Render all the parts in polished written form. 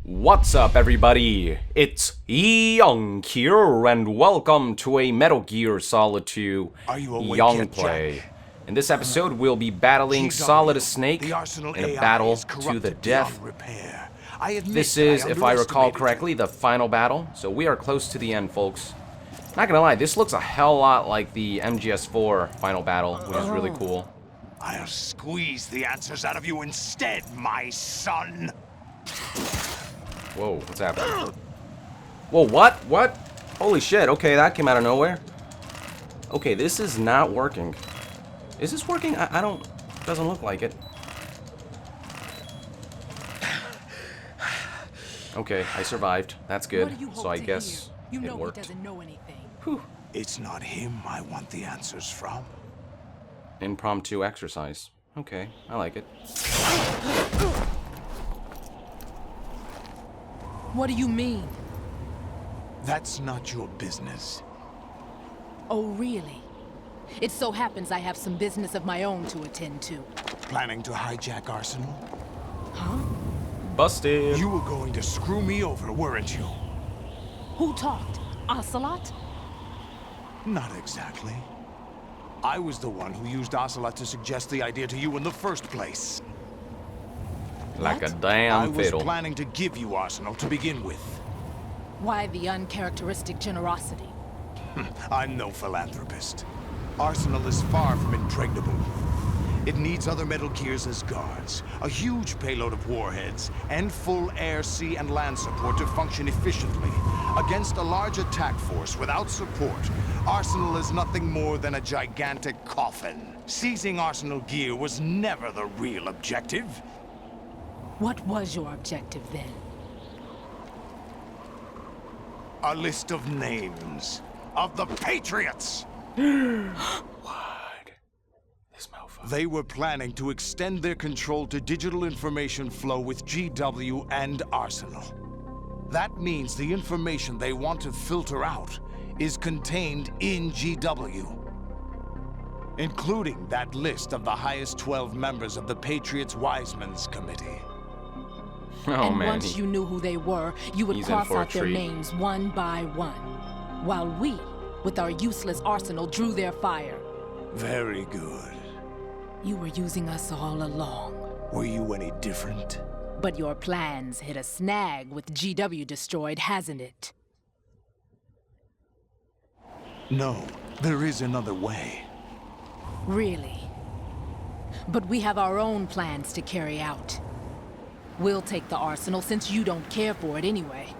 What's up, everybody? It's Young here, and welcome to a Metal Gear Solid 2 YongPlay. In this episode, we'll be battling Solidus Snake in a battle to the death. This is, if I recall correctly, the final battle, so we are close to the end, folks. Not gonna lie, this looks a hell lot like the MGS4 final battle, which is really cool. I'll squeeze the answers out of you instead, my son. Whoa, what's happening? Whoa, what? What? Holy shit, okay, that came out of nowhere. Okay, this is not working. Is this working? I don't... doesn't look like it. Okay, I survived. That's good. So I guess it worked. He doesn't know anything. Whew. It's not him I want the answers from. Impromptu exercise. Okay, I like it. What do you mean? That's not your business. Oh, really? It so happens I have some business of my own to attend to. Planning to hijack Arsenal? Huh? Busted. You were going to screw me over, weren't you? Who talked? Ocelot? Not exactly. I was the one who used Ocelot to suggest the idea to you in the first place. Like a What? damn I was fiddle. planning to give you Arsenal to begin with. Why the uncharacteristic generosity? I'm no philanthropist. Arsenal is far from impregnable. It needs other Metal Gears as guards, a huge payload of warheads, and full air, sea, and land support to function efficiently. Against a large attack force without support, Arsenal is nothing more than a gigantic coffin. Seizing Arsenal gear was never the real objective. What was your objective then? A list of names of the Patriots. What? This mofo. They were planning to extend their control to digital information flow with GW and Arsenal. That means the information they want to filter out is contained in GW, including that list of the highest 12 members of the Patriots Wiseman's Committee. Oh, and man. once you knew who they were, you would he's in cross for a out their treat. names one by one. While we, with our useless arsenal, drew their fire. Very good. You were using us all along. Were you any different? But your plans hit a snag with GW destroyed, hasn't it? No, there is another way. Really? But we have our own plans to carry out. We'll take the arsenal since you don't care for it anyway.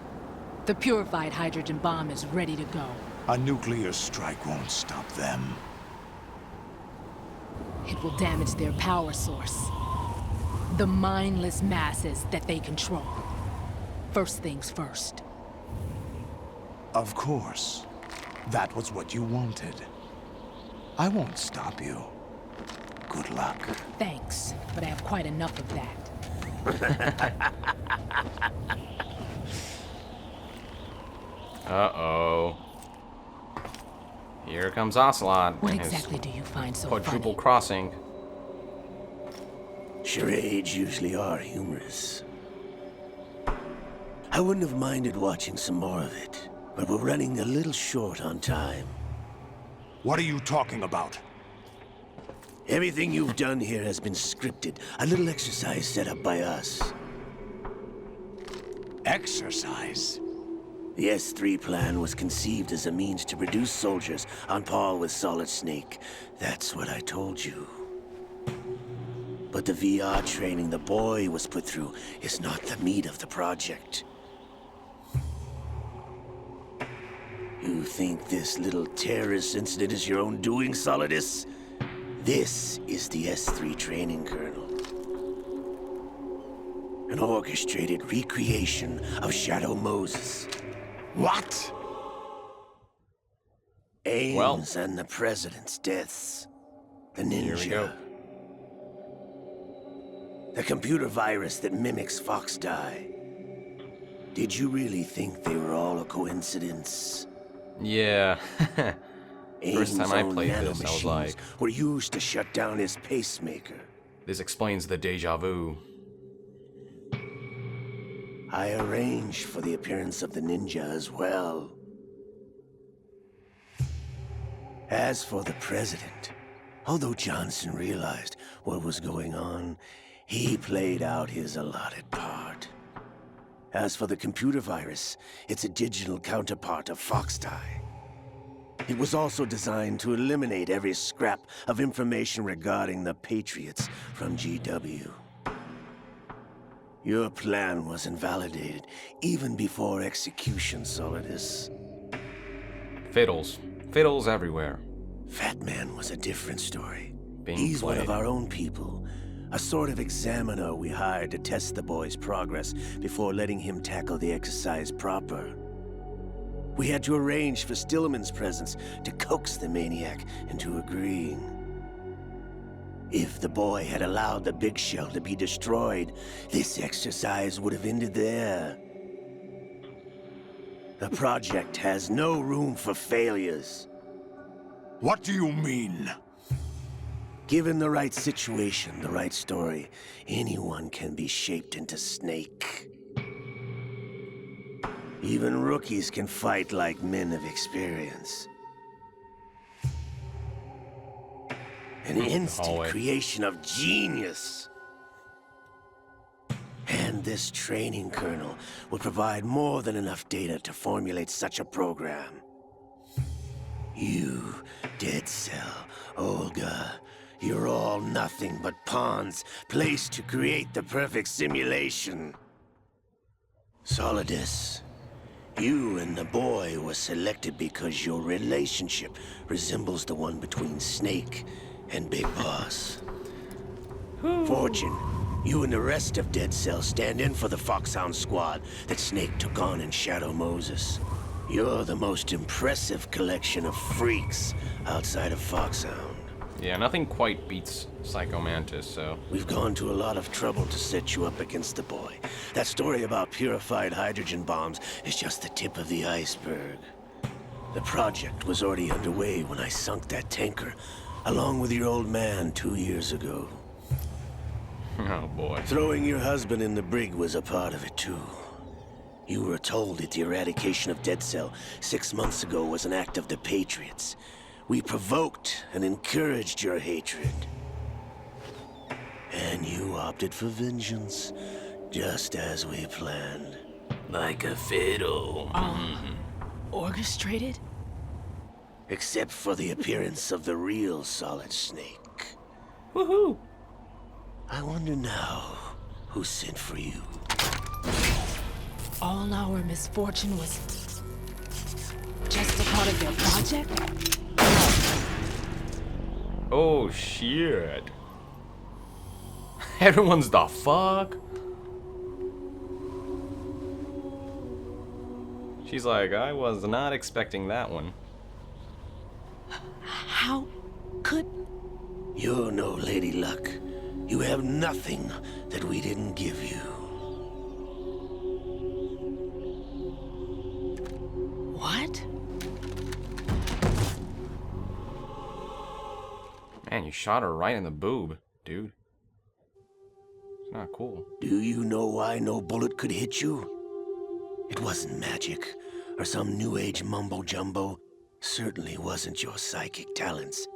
The purified hydrogen bomb is ready to go. A nuclear strike won't stop them. It will damage their power source. The mindless masses that they control. First things first. Of course. That was what you wanted. I won't stop you. Good luck. Thanks, but I have quite enough of that. Uh-oh. Here comes Ocelot. What and his exactly do you find so quadruple funny? crossing. Charades usually are humorous. I wouldn't have minded watching some more of it, but we're running a little short on time. What are you talking about? Everything you've done here has been scripted, a little exercise set up by us. Exercise? The S3 plan was conceived as a means to produce soldiers on par with Solid Snake. That's what I told you. But the VR training the boy was put through is not the meat of the project. You think this little terrorist incident is your own doing, Solidus? This is the S3 training kernel. An orchestrated recreation of Shadow Moses. What? Ames and the president's deaths. The Here we go. ninja. The computer virus that mimics Fox Die. Did you really think they were all a coincidence? Yeah. First time I Ames' own played this, I was nanomachines like, were used to shut down his pacemaker. this explains the deja vu. I arranged for the appearance of the ninja as well. As for the president, although Johnson realized what was going on, he played out his allotted part. As for the computer virus, it's a digital counterpart of Foxtie. It was also designed to eliminate every scrap of information regarding the Patriots from GW. Your plan was invalidated even before execution, Solidus. Fiddles. Fiddles everywhere. Fat Man was a different story. Being He's one played. of our own people. A sort of examiner we hired to test the boy's progress before letting him tackle the exercise proper. We had to arrange for Stillman's presence to coax the maniac into agreeing. If the boy had allowed the big shell to be destroyed, this exercise would have ended there. The project has no room for failures. What do you mean? Given the right situation, the right story, anyone can be shaped into Snake. Even rookies can fight like men of experience. An instant hallway. creation of genius. And this training kernel will provide more than enough data to formulate such a program. You, Dead Cell, Olga, you're all nothing but pawns placed to create the perfect simulation. Solidus, you and the boy were selected because your relationship resembles the one between Snake and Big Boss. Fortune, you and the rest of Dead Cell stand in for the Foxhound squad that Snake took on in Shadow Moses. You're the most impressive collection of freaks outside of Foxhound. Yeah, nothing quite beats Psycho Mantis, so... We've gone to a lot of trouble to set you up against the boy. That story about purified hydrogen bombs is just the tip of the iceberg. The project was already underway when I sunk that tanker, along with your old man 2 years ago. Oh boy. Throwing your husband in the brig was a part of it too. You were told that the eradication of Dead Cell 6 months ago was an act of the Patriots. We provoked and encouraged your hatred. And you opted for vengeance, just as we planned. Like a fiddle. Orchestrated? Except for the appearance of the real Solid Snake. Woohoo! I wonder now who sent for you. All our misfortune was just a part of their project? Oh shit. Everyone's the fuck? She's like, I was not expecting that one. How could... You're no Lady Luck. You have nothing that we didn't give you. What? Man, you shot her right in the boob, dude. It's not cool. Do you know why no bullet could hit you? It wasn't magic, or some new age mumbo-jumbo. Certainly wasn't your psychic talents.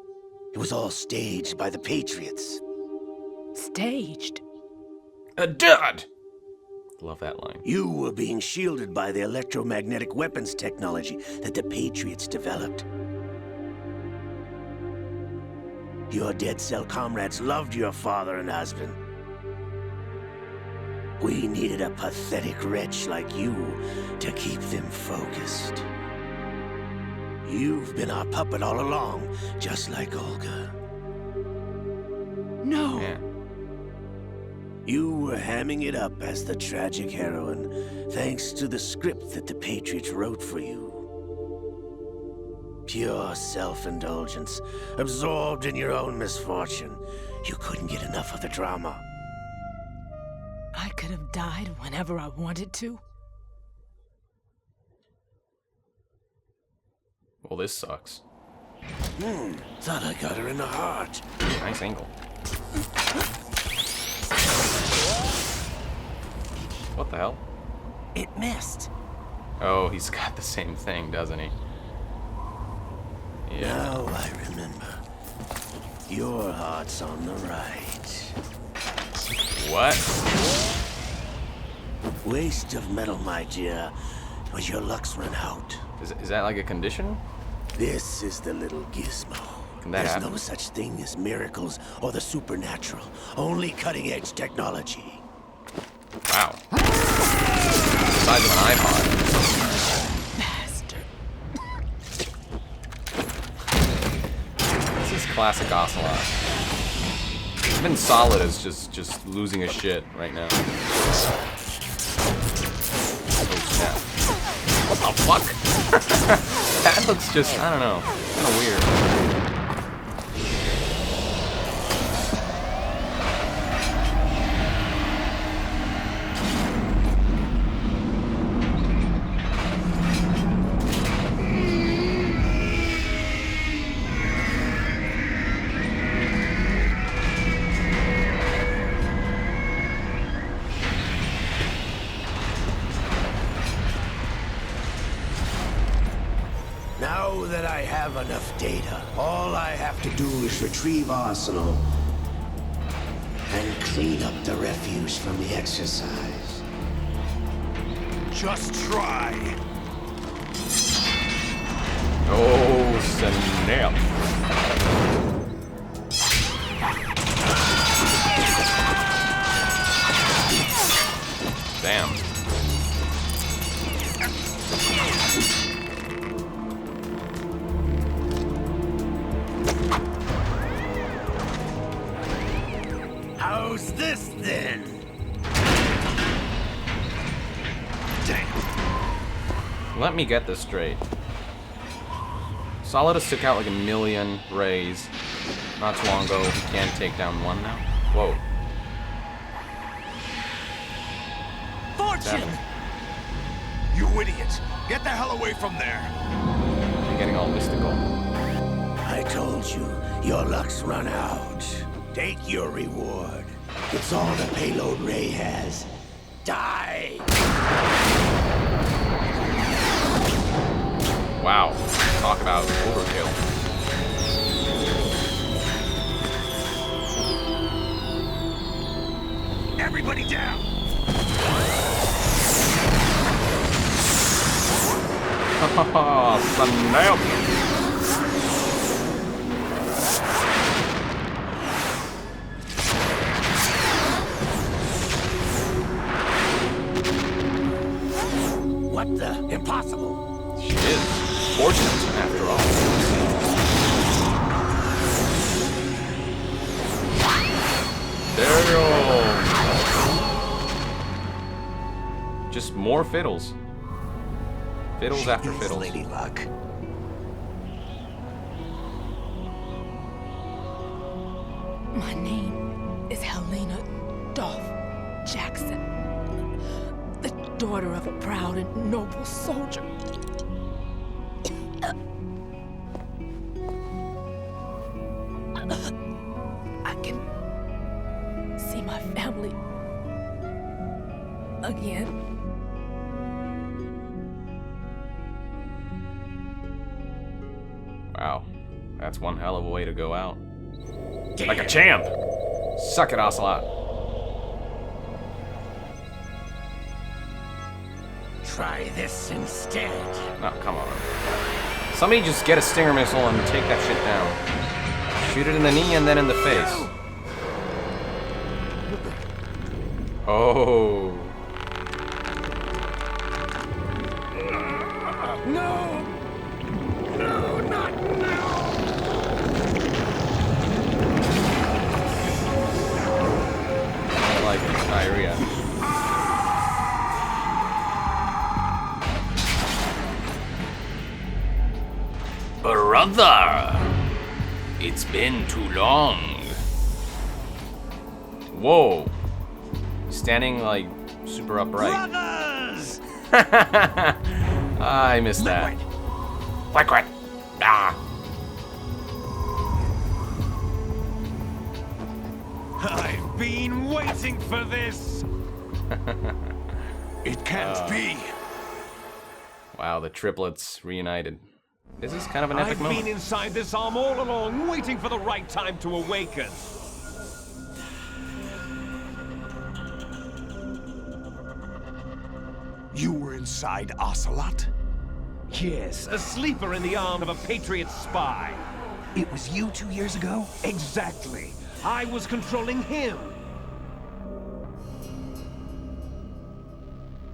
It was all staged by the Patriots. Staged? A dud! Love that line. You were being shielded by the electromagnetic weapons technology that the Patriots developed. Your Dead Cell comrades loved your father and husband. We needed a pathetic wretch like you to keep them focused. You've been our puppet all along, just like Olga. No. Man. You were hamming it up as the tragic heroine, thanks to the script that the Patriots wrote for you. Pure self-indulgence, absorbed in your own misfortune. You couldn't get enough of the drama. I could have died whenever I wanted to. Well, this sucks. Thought I got her in the heart. Nice angle. What the hell? It missed. Oh, he's got the same thing, doesn't he? Yeah. Now I remember. Your heart's on the right. What? Waste of metal, my dear, but your luck's run out. Is that like a condition? This is the little gizmo. Can that There's happen? no such thing as miracles or the supernatural. Only cutting-edge technology. Wow. The size of an iPod. Bastard. This is classic Ocelot. Even Solidus just losing his shit right now. Oh snap. What the fuck? That looks just, I don't know, kind of weird. Now that I have enough data, all I have to do is retrieve Arsenal and clean up the refuse from the exercise. Just try. Oh snap. Damn. How's this then? Damn. Let me get this straight. Solidus took out like 1,000,000 rays not too long ago. He can't take down one now. Whoa. Fortune! You idiot! Get the hell away from there! You're getting all mystical. I told you, your luck's run out. Take your reward. It's all the payload Ray has. Die! Wow. Talk about overkill. Everybody down! Haha, snap! What the? Impossible! She is fortunate, after all. There you go. Just more fiddles. Fiddles after fiddles. Lady Luck. My name is Helena Dolph Jackson, the daughter of a proud and noble soldier. I can see my family again. Wow. That's one hell of a way to go out. Like a champ! Suck it, Ocelot. Try this instead. Oh, come on. Somebody just get a Stinger missile and take that shit down. Shoot it in the knee and then in the face. Oh. No! No, not now! I like it. Diarrhea. Brother! It's been too long. Whoa. Standing like super upright. Brothers! I missed that. Liquid! Ah! I've been waiting for this! It can't be. Wow, the triplets reunited. This is kind of an epic moment. I've been inside this arm all along, waiting for the right time to awaken. You were inside Ocelot? Yes, a sleeper in the arm of a Patriots spy. It was you 2 years ago? Exactly. I was controlling him.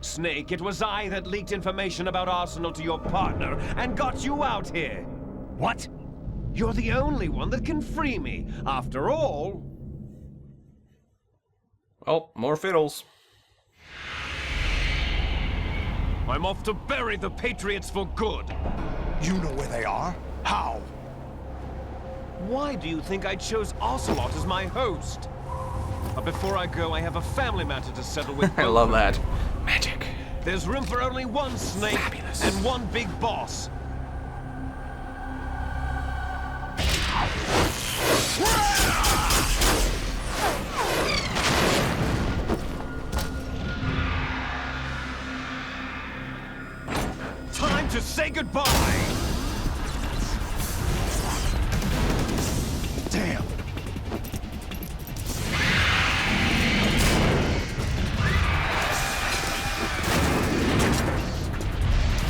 Snake, it was I that leaked information about Arsenal to your partner and got you out here. What? You're the only one that can free me. After all... Oh, more fiddles. I'm off to bury the Patriots for good. You know where they are? How? Why do you think I chose Ocelot as my host? But before I go, I have a family matter to settle with. I love that. Magic. There's room for only one snake Fabulous. and one big boss. Time to say goodbye. Damn.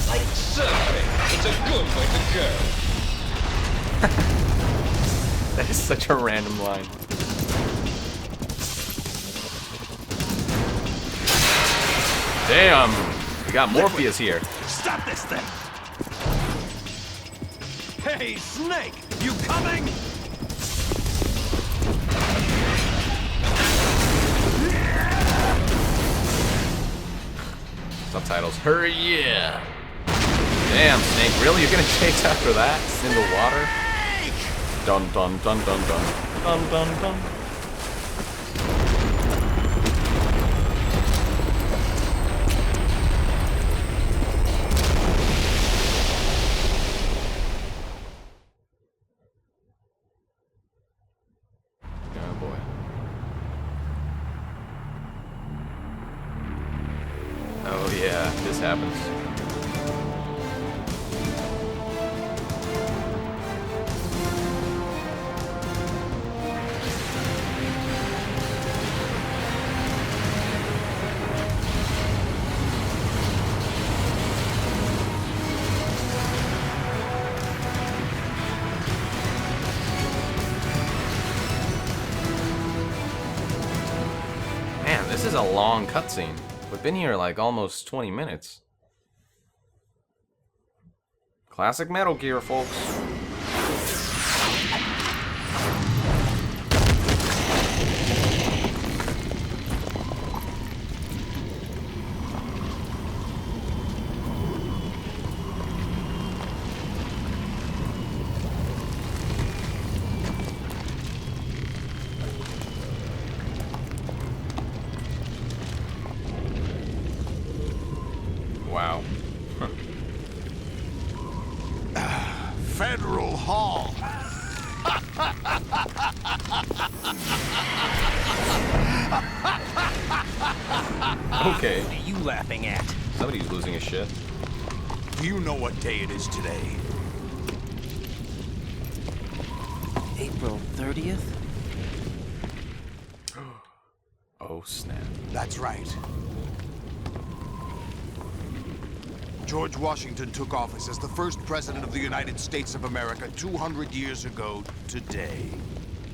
Like surfing, it's a good way to go. That is such a random line. Damn! We got Morpheus here. Stop this thing! Hey, Snake, you coming? Subtitles. Hurry, yeah! Damn, Snake, really? You're gonna chase after that? In the water? Dun dun dun dun dun. Dun dun dun. Oh boy. Oh yeah, this happens. Man, this is a long cutscene. We've been here like almost 20 minutes. Classic Metal Gear, folks. Wow. Federal Hall. Okay. What are you laughing at? Somebody's losing his shit. Do you know what day it is today? April 30th? Oh, snap. That's right. George Washington took office as the first president of the United States of America 200 years ago today.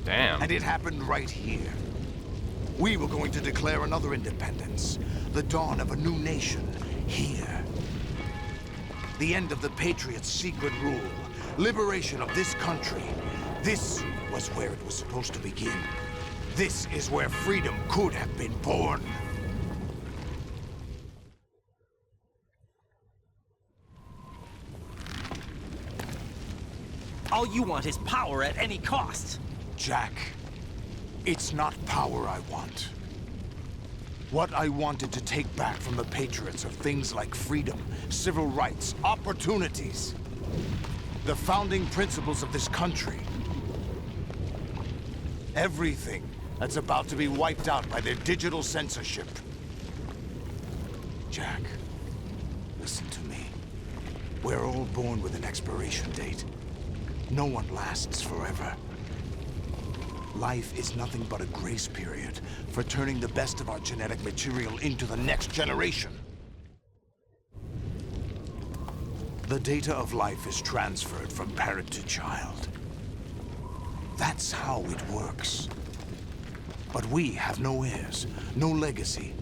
Damn. And it happened right here. We were going to declare another independence. The dawn of a new nation here. The end of the Patriots' secret rule. Liberation of this country. This was where it was supposed to begin. This is where freedom could have been born. All you want is power at any cost. Jack, it's not power I want. What I wanted to take back from the Patriots are things like freedom, civil rights, opportunities. The founding principles of this country. Everything that's about to be wiped out by their digital censorship. Jack. Listen to me. We're all born with an expiration date. No one lasts forever. Life is nothing but a grace period for turning the best of our genetic material into the next generation. The data of life is transferred from parent to child. That's how it works. But we have no heirs, no legacy.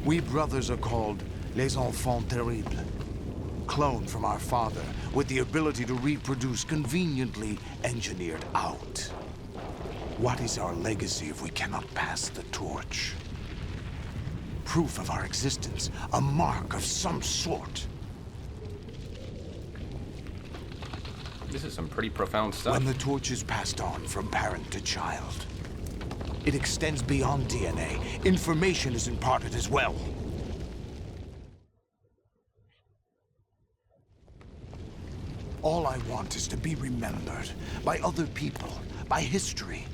We brothers are called les enfants terribles. Cloned from our father, with the ability to reproduce conveniently engineered out. What is our legacy if we cannot pass the torch? Proof of our existence, a mark of some sort. This is some pretty profound stuff. When the torch is passed on from parent to child, it extends beyond DNA. Information is imparted as well. All I want is to be remembered by other people, by history.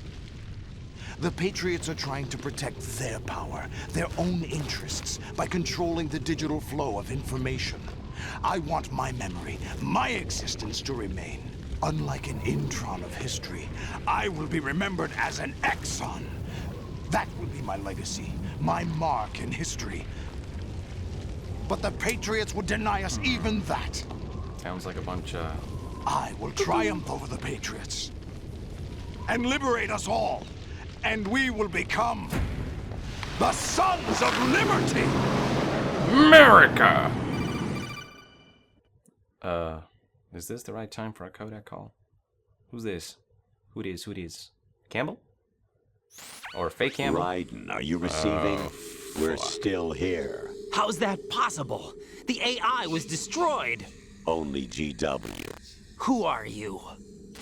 The Patriots are trying to protect their power, their own interests, by controlling the digital flow of information. I want my memory, my existence to remain. Unlike an intron of history, I will be remembered as an exon. That will be my legacy, my mark in history. But the Patriots would deny us even that. Sounds like a bunch I will triumph over the Patriots and liberate us all, and we will become the Sons of Liberty! America! Is this the right time for a Kodak call? Who's this? Who it is? Campbell? Or fake Campbell? Raiden, are you receiving? We're still here. How's that possible? The AI was destroyed. Only GW. Who are you?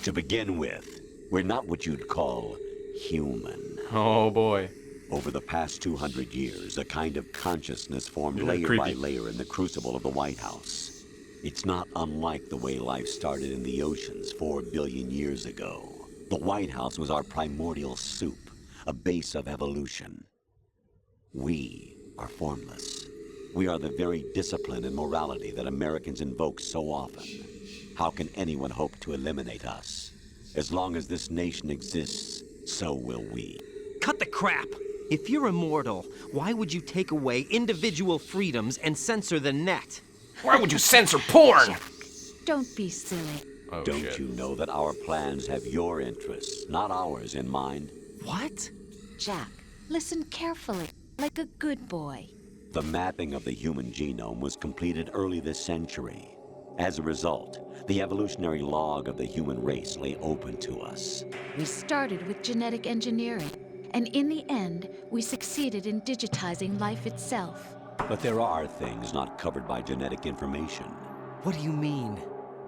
To begin with, we're not what you'd call human. Oh boy. Over the past 200 years, a kind of consciousness formed layer creepy. by layer in the crucible of the White House. It's not unlike the way life started in the oceans 4 billion years ago. The White House was our primordial soup, a base of evolution. We are formless. We are the very discipline and morality that Americans invoke so often. How can anyone hope to eliminate us? As long as this nation exists, so will we. Cut the crap! If you're immortal, why would you take away individual freedoms and censor the net? Why would you censor porn? Don't be silly. Oh, Don't shit. you know that our plans have your interests, not ours, in mind? What? Jack, listen carefully, like a good boy. The mapping of the human genome was completed early this century. As a result, the evolutionary log of the human race lay open to us. We started with genetic engineering, and in the end, we succeeded in digitizing life itself. But there are things not covered by genetic information. What do you mean?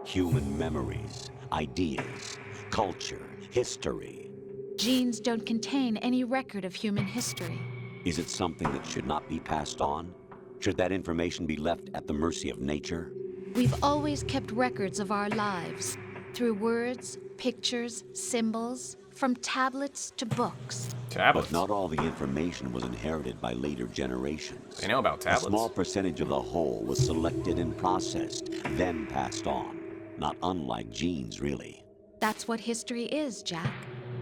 Human memories, ideas, culture, history. Genes don't contain any record of human history. Is it something that should not be passed on? Should that information be left at the mercy of nature? We've always kept records of our lives, through words, pictures, symbols, from tablets to books. Tablets. But not all the information was inherited by later generations. They know about tablets. A small percentage of the whole was selected and processed, then passed on. Not unlike genes, really. That's what history is, Jack.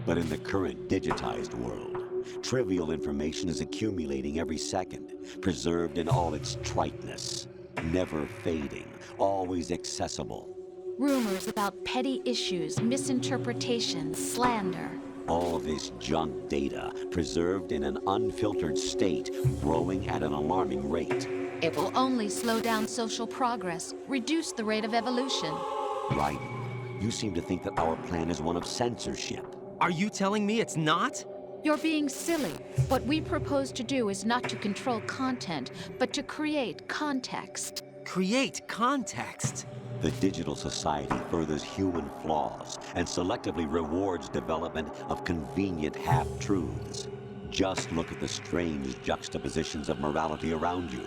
But in the current digitized world, trivial information is accumulating every second, preserved in all its triteness, never fading, always accessible. Rumors about petty issues, misinterpretations, slander. All this junk data, preserved in an unfiltered state, growing at an alarming rate. It will only slow down social progress, reduce the rate of evolution. Raiden, you seem to think that our plan is one of censorship. Are you telling me it's not? You're being silly. What we propose to do is not to control content, but to create context. Create context. The digital society furthers human flaws and selectively rewards development of convenient half-truths. Just look at the strange juxtapositions of morality around you.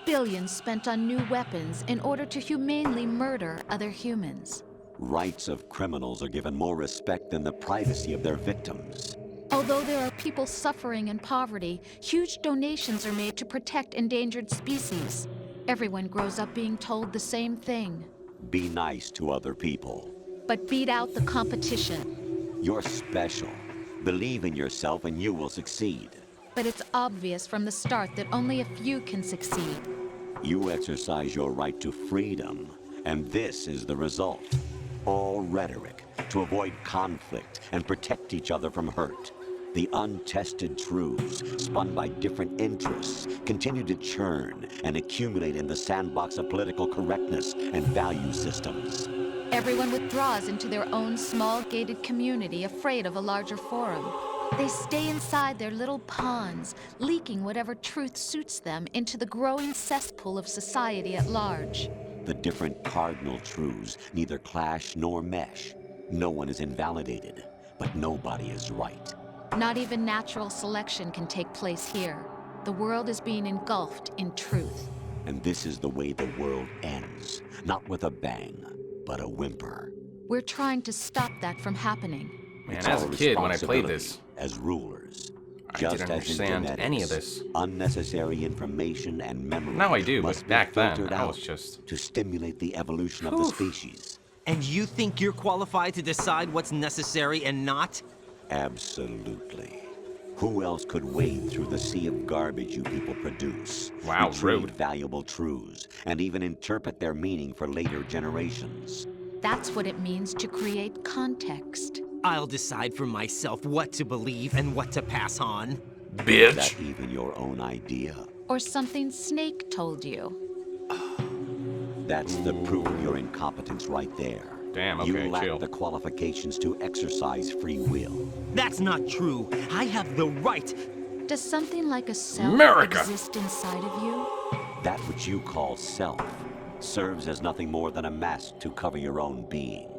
Billions spent on new weapons in order to humanely murder other humans. Rights of criminals are given more respect than the privacy of their victims. Although there are people suffering in poverty, huge donations are made to protect endangered species. Everyone grows up being told the same thing. Be nice to other people. But beat out the competition. You're special. Believe in yourself and you will succeed. But it's obvious from the start that only a few can succeed. You exercise your right to freedom, and this is the result. All rhetoric to avoid conflict and protect each other from hurt. The untested truths, spun by different interests, continue to churn and accumulate in the sandbox of political correctness and value systems. Everyone withdraws into their own small gated community, afraid of a larger forum. They stay inside their little ponds, leaking whatever truth suits them into the growing cesspool of society at large. The different cardinal truths neither clash nor mesh. No one is invalidated, but nobody is right. Not even natural selection can take place here. The world is being engulfed in truth. And this is the way the world ends. Not with a bang, but a whimper. We're trying to stop that from happening. Man, It's as our a kid, when I played responsibility this, as rulers. I Just didn't as understand in any of genetics, this. Unnecessary information and memory Now I do, must but be back then, filtered I out was just... to stimulate the evolution of the species. And you think you're qualified to decide what's necessary and not? Absolutely. Who else could wade through the sea of garbage you people produce? Wow, retrieve rude. valuable truths, and even interpret their meaning for later generations. That's what it means to create context. I'll decide for myself what to believe and what to pass on. Is Bitch! that even your own idea? Or something Snake told you. That's the proof of your incompetence right there. Damn, You okay, lack chill. the qualifications to exercise free will. That's not true. I have the right. Does something like a self America. exist inside of you? That which you call self serves as nothing more than a mask to cover your own being.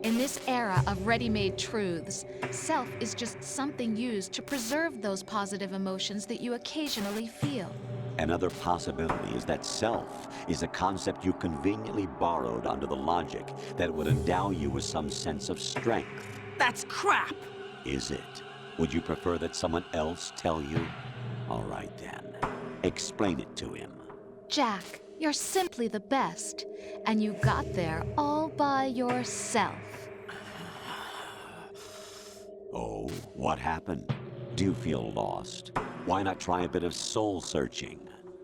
In this era of ready-made truths, self is just something used to preserve those positive emotions that you occasionally feel. Another possibility is that self is a concept you conveniently borrowed under the logic that would endow you with some sense of strength. That's crap. Is it? Would you prefer that someone else tell you? All right then. Explain it to him. Jack, you're simply the best, and you got there all by yourself. Oh, what happened? Do you feel lost? Why not try a bit of soul searching?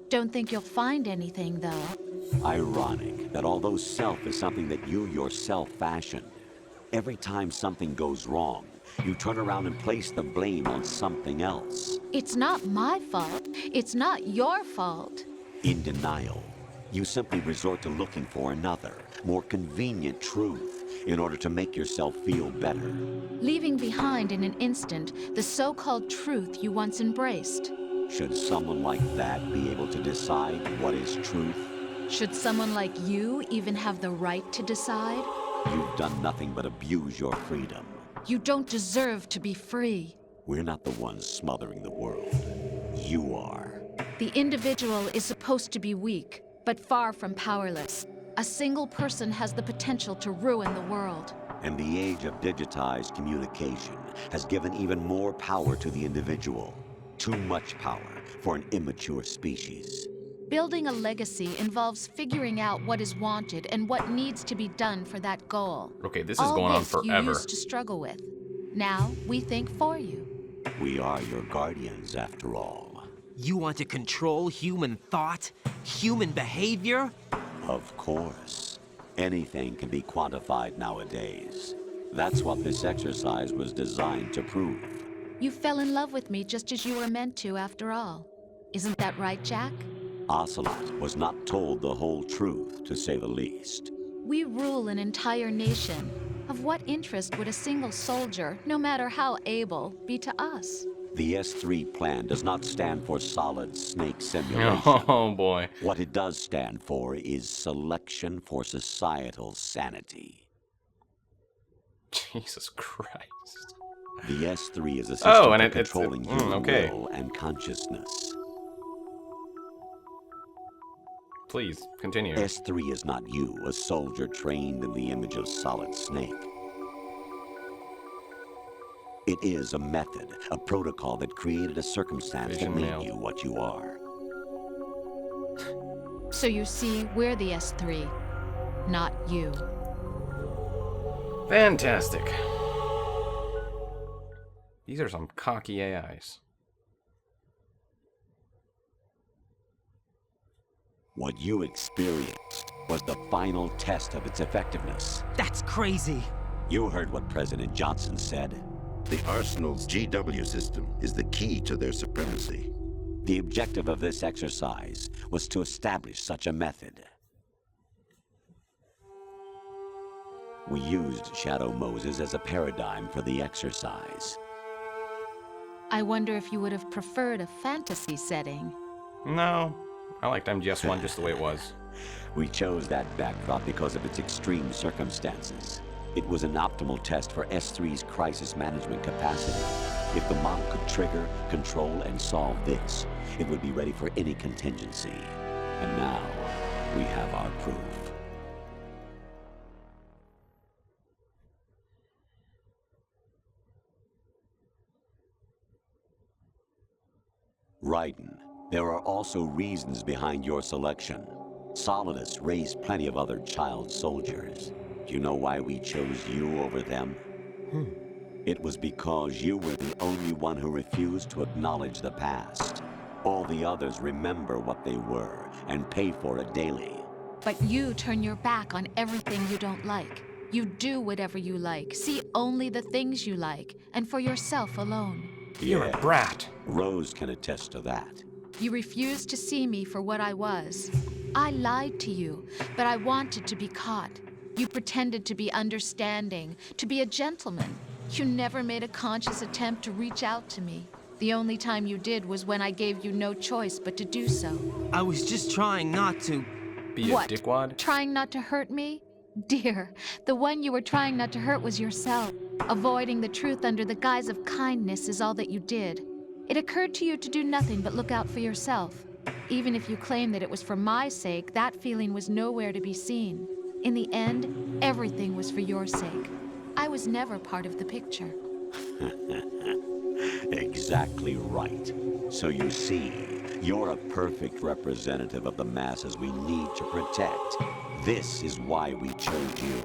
Don't think you'll find anything, though. Ironic that although self is something that you yourself fashioned, every time something goes wrong, you turn around and place the blame on something else. It's not my fault. It's not your fault. In denial, you simply resort to looking for another, more convenient truth in order to make yourself feel better. Leaving behind in an instant the so-called truth you once embraced. Should someone like that be able to decide what is truth? Should someone like you even have the right to decide? You've done nothing but abuse your freedom. You don't deserve to be free. We're not the ones smothering the world. You are. The individual is supposed to be weak, but far from powerless. A single person has the potential to ruin the world. And the age of digitized communication has given even more power to the individual. Too much power for an immature species. Building a legacy involves figuring out what is wanted and what needs to be done for that goal. Okay, this is going on forever. You used to struggle with. Now we think for you. We are your guardians, after all. You want to control human thought, human behavior? Of course. Anything can be quantified nowadays. That's what this exercise was designed to prove. You fell in love with me just as you were meant to, after all. Isn't that right, Jack? Ocelot was not told the whole truth, to say the least. We rule an entire nation. Of what interest would a single soldier, no matter how able, be to us? The S3 plan does not stand for solid snake simulation. Oh boy. What it does stand for is selection for societal sanity. Jesus Christ. The S3 is a system for and it's controlling human okay. will and consciousness. Please, continue. S3 is not you, a soldier trained in the image of Solid Snake. It is a method, a protocol that created a circumstance Vision that made mail. you what you are. So you see, we're the S3, not you. Fantastic. These are some cocky AIs. What you experienced was the final test of its effectiveness. That's crazy. You heard what President Johnson said. The Arsenal's GW system is the key to their supremacy. The objective of this exercise was to establish such a method. We used Shadow Moses as a paradigm for the exercise. I wonder if you would have preferred a fantasy setting. No, I liked MGS1 just the way it was. We chose that backdrop because of its extreme circumstances. It was an optimal test for S3's crisis management capacity. If the model could trigger, control, and solve this, it would be ready for any contingency. And now, we have our proof. Raiden, there are also reasons behind your selection. Solidus raised plenty of other child soldiers. Do you know why we chose you over them? It was because you were the only one who refused to acknowledge the past. All the others remember what they were and pay for it daily. But you turn your back on everything you don't like. You do whatever you like, see only the things you like, and for yourself alone. You're a brat. Rose can attest to that. You refused to see me for what I was. I lied to you, but I wanted to be caught. You pretended to be understanding, to be a gentleman. You never made a conscious attempt to reach out to me. The only time you did was when I gave you no choice but to do so. I was just trying not to. Be a What? dickwad? Trying not to hurt me? Dear, the one you were trying not to hurt was yourself. Avoiding the truth under the guise of kindness is all that you did. It occurred to you to do nothing but look out for yourself. Even if you claim that it was for my sake, that feeling was nowhere to be seen. In the end, everything was for your sake. I was never part of the picture. Exactly right. So you see, you're a perfect representative of the masses we need to protect. This is why we chose you.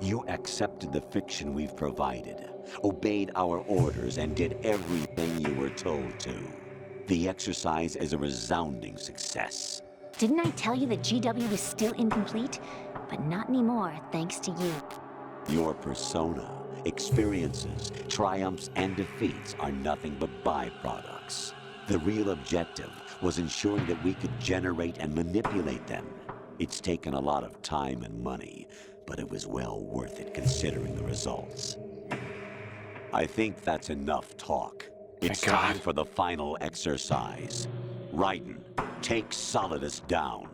You accepted the fiction we've provided, obeyed our orders, and did everything you were told to. The exercise is a resounding success. Didn't I tell you that GW is still incomplete? But not anymore, thanks to you. Your persona, experiences, triumphs, and defeats are nothing but byproducts. The real objective was ensuring that we could generate and manipulate them. It's taken a lot of time and money, but it was well worth it considering the results. I think that's enough talk. It's time for the final exercise. Raiden, take Solidus down.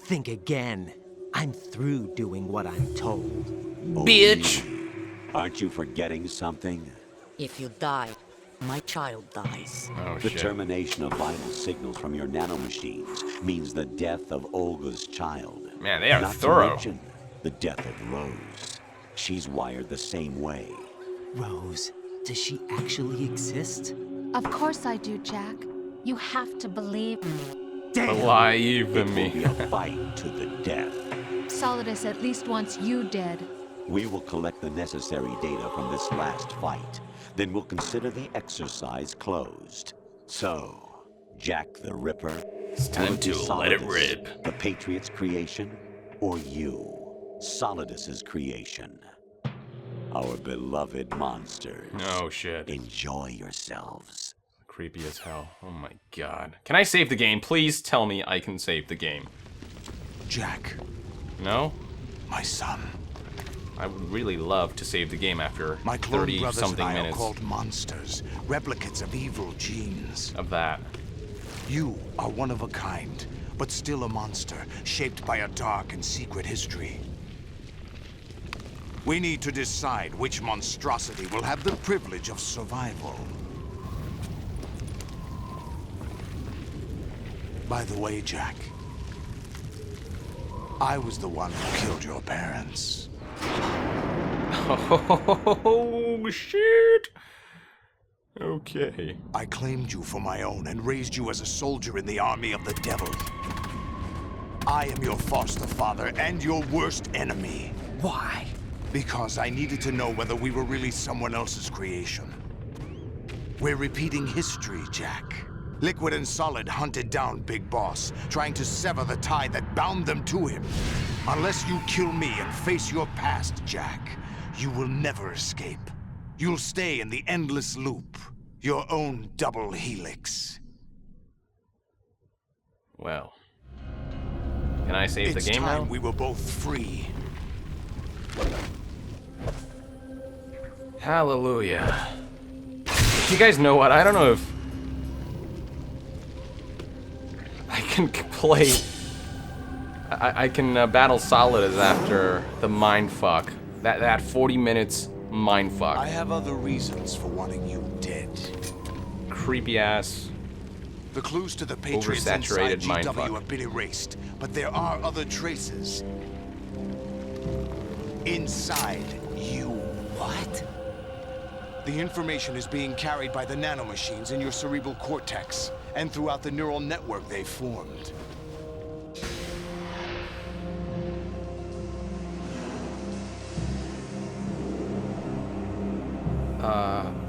Think again. I'm through doing what I'm told. Bitch! Aren't you forgetting something? If you die, my child dies. Oh, The shit. termination of vital signals from your nanomachines means the death of Olga's child. Man, they are Not thorough. to mention the death of Rose. She's wired the same way. Rose, does she actually exist? Of course I do, Jack. You have to believe me. Believe It in will be me. a fight to the death. Solidus at least wants you dead. We will collect the necessary data from this last fight. Then we'll consider the exercise closed. So, Jack the Ripper, It's time to let it Solidus, rip. the Patriots' creation, or you, Solidus's creation? Our beloved monsters. Oh shit. Enjoy yourselves. Creepy as hell. Oh my god. Can I save the game? Please tell me I can save the game. Jack, No? my son. I would really love to save the game after My clone 30 brothers and something I minutes are called monsters, replicates of evil genes. of that. You are one of a kind, but still a monster, shaped by a dark and secret history. We need to decide which monstrosity will have the privilege of survival. By the way, Jack, I was the one who killed your parents. Oh shit! Okay. I claimed you for my own and raised you as a soldier in the army of the devil. I am your foster father and your worst enemy. Why? Because I needed to know whether we were really someone else's creation. We're repeating history, Jack. Liquid and Solid hunted down Big Boss, trying to sever the tie that bound them to him. Unless you kill me and face your past, Jack, you will never escape. You'll stay in the endless loop, your own double helix. Well, can I save the game now? It's time we were both free. Hallelujah. You guys know what? I don't know if I can play. I can battle Solidus after the mindfuck. That 40 minutes mindfuck. I have other reasons for wanting you dead. Creepy ass. The clues to the Patriots inside oversaturated GW mindfuck. have been erased, but there are other traces. Inside you. What? The information is being carried by the nanomachines in your cerebral cortex, and throughout the neural network they formed.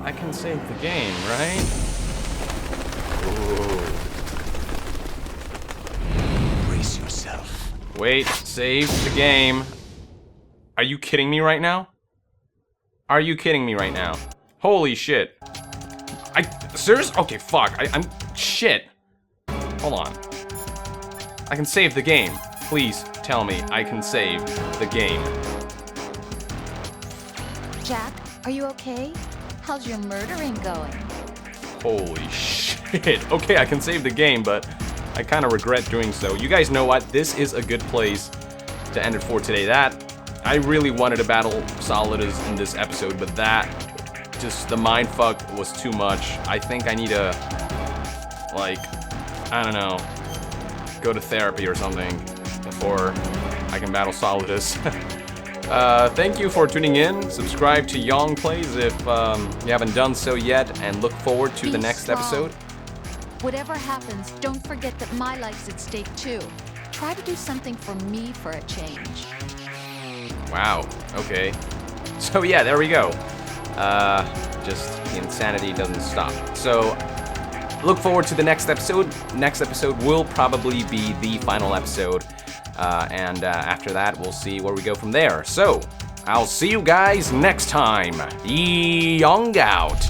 I can save the game, right? Ooh. Brace yourself. Wait, save the game. Are you kidding me right now? Are you kidding me right now? Holy shit. Serious? Okay, fuck. I'm shit. Hold on. I can save the game. Please tell me I can save the game. Jack, are you okay? How's your murdering going? Holy shit. Okay, I can save the game, but I kind of regret doing so. You guys know what? This is a good place to end it for today. I really wanted to battle Solidus in this episode, but just the mindfuck was too much. I think I need to, like, I don't know, go to therapy or something before I can battle Solidus. Thank you for tuning in. Subscribe to YongPlays if you haven't done so yet, and look forward to the next strong. episode. Whatever happens, don't forget that my life's at stake too. Try to do something for me for a change. Wow, okay. So yeah, there we go. Just the insanity doesn't stop. So look forward to the next episode. Next episode will probably be the final episode. And after that, we'll see where we go from there. So I'll see you guys next time. Yong out.